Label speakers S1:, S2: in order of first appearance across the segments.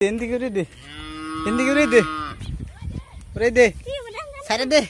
S1: Endik udah deh. Endik udah deh. Udah deh. Sana deh.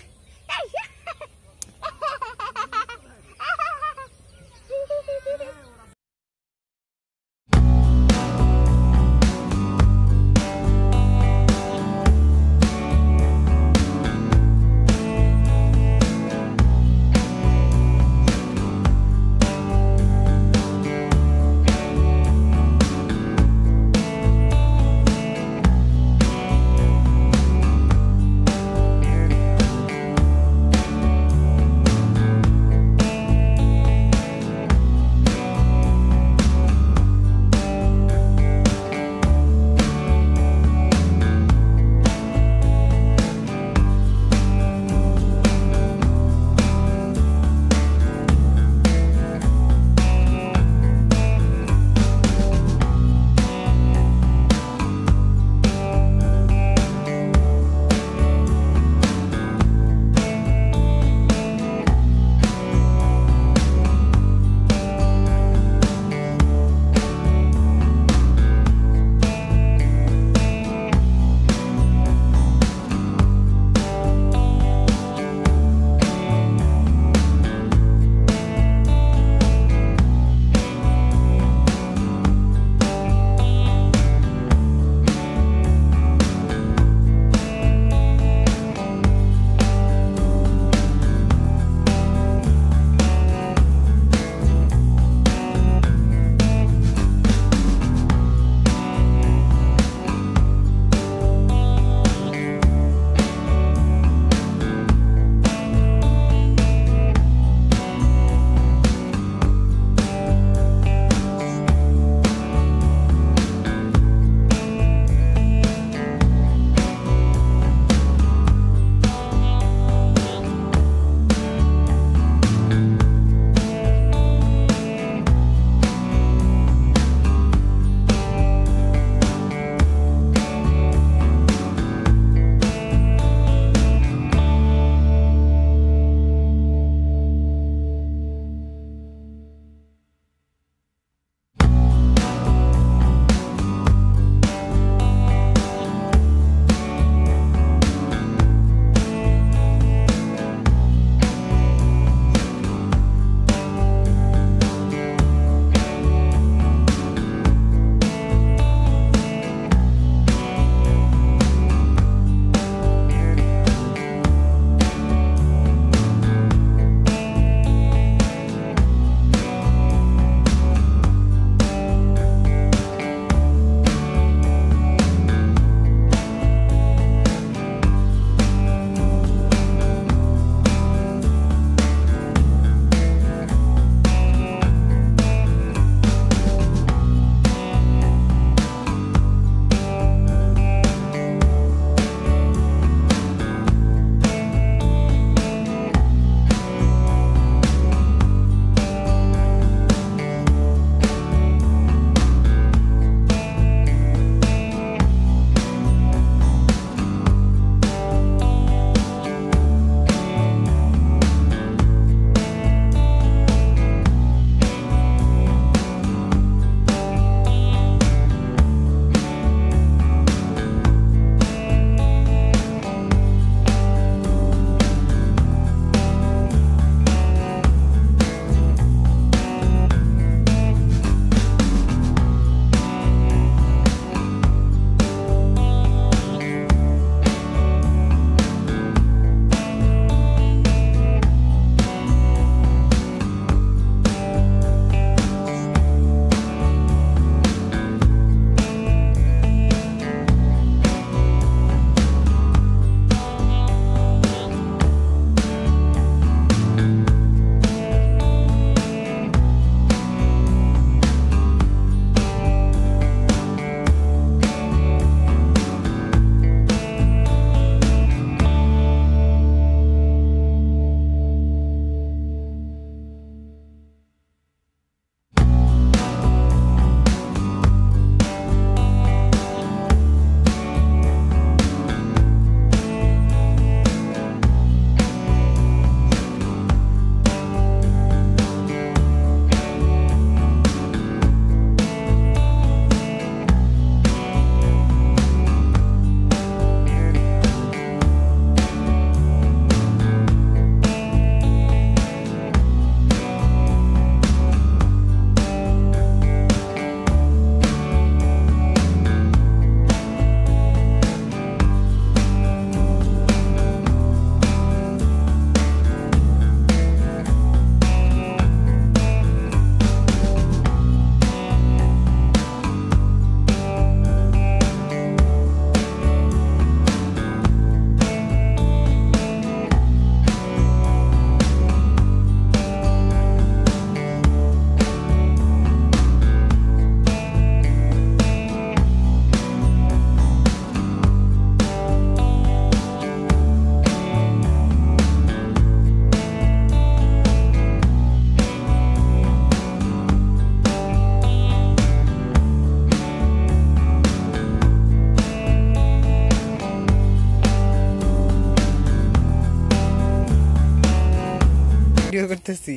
S1: Video করতেছি।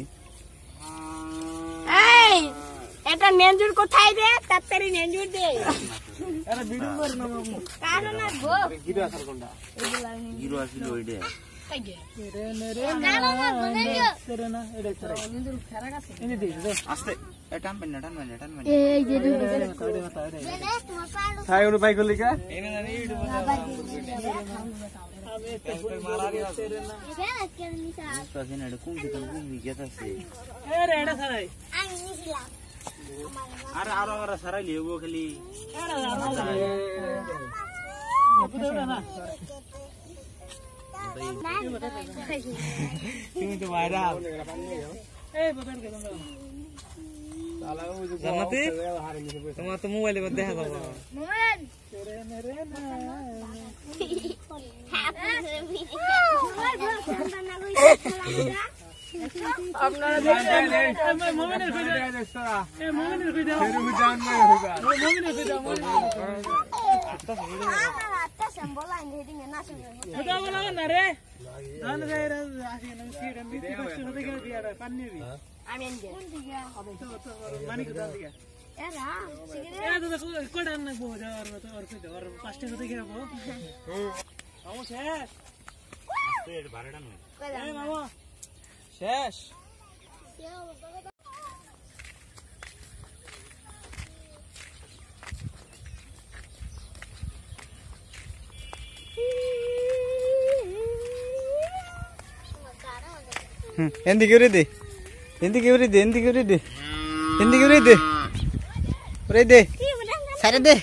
S2: এই এটা নেঞ্জুর কোথায় রে? তাড়াতাড়ি নেঞ্জুর দে।
S1: আরে ভিডিও কর না মামু।
S2: কারণ না গো।
S1: হিরো আসল কোনটা?
S3: হিরো আসল ওইটা।
S2: তাই গে।
S1: কারণ না বলেও। করে না এটা করে।
S2: নেঞ্জুর ফেরা গেছে।
S1: এনে দে দে।
S3: আস্তে টানবেন না।
S2: এই যে
S1: হাই ওর বাইক লিখা।
S3: এনে না এই
S1: মারারি আছে রে না।
S3: কাছে না কোন দিকে আছে।
S1: এ রে এটা ছাড়াই।
S2: আমি নিছিলাম।
S3: আর আর সারাই লিও খালি।
S1: তুমি তো ভাইরাল। এই বদন কে জান্নাতি তোমার তো মোবাইলে দেখা যাবে।
S2: মোবাইল আপনারা দেখেন মোবাইলের ভিডিও এই মোবাইলের ভিডিও ফেরু জান নাই হোগা মোবাইলের ভিডিও আত্তা সম্বল আইন হেডিং না শুনে এটা বলা না রে গান গায় রে আসি না সিড আমি কিছু দেখে দিয়া পানি বি আমি এন্ডে কোন দিকে হবে তো মানি কো দান দিকে এরা সিগরে এ তো দেখো কোডান না বো যাওয়ার মতো আর কই যাওয়ার পাঁচটা দেখে যাবো আমো শেষ
S3: তো এর 12টা নয়
S1: এই মামা শেষ এদিকে উড়ে দে এদিকে উড়ে দে এদিকে উড়ে দে এদিকে উড়ে দে উড়ে দে সাইডে দে